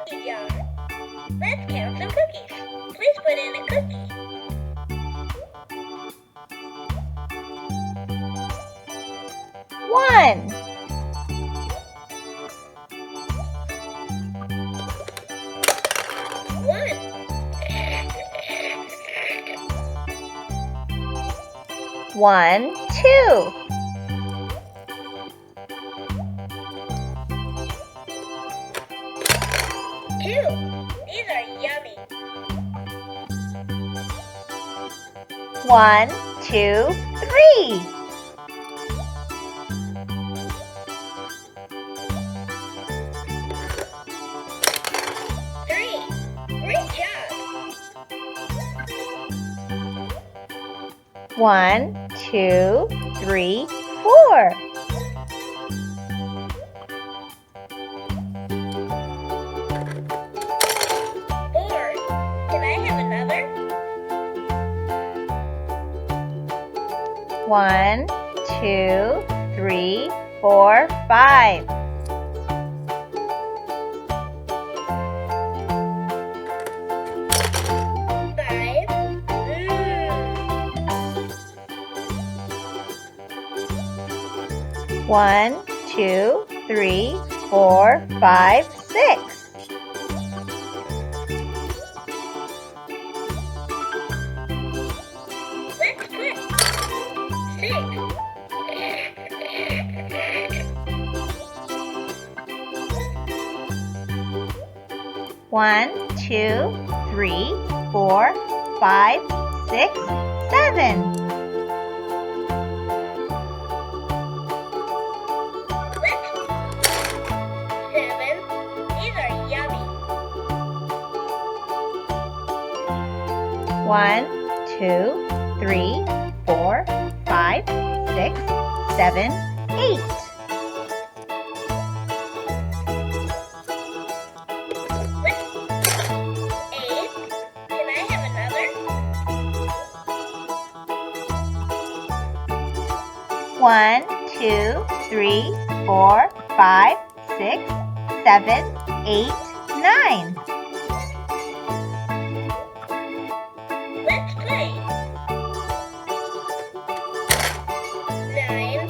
cookie jar. Let's count some cookies. Please put in a cookie. 1. 1, 2. 2. These are yummy. 1, 2, 3. 3. Great job. 1, 2, 3, 4. 4. Can I have another? 1, 2, 3, 4, 5. 1, 2, 3, 4, 5, 6. 1, 2, 3, 4, 5, 6, 7. 1, 2, 3, 4, 5, 6, 7, 8. 1, 2, 3, 4, 5, 6, 7, 8, 9. Let's play. 9.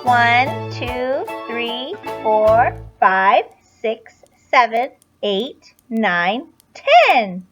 1, 2, 3, 4, 5, 6, 7, 8, 9, 10.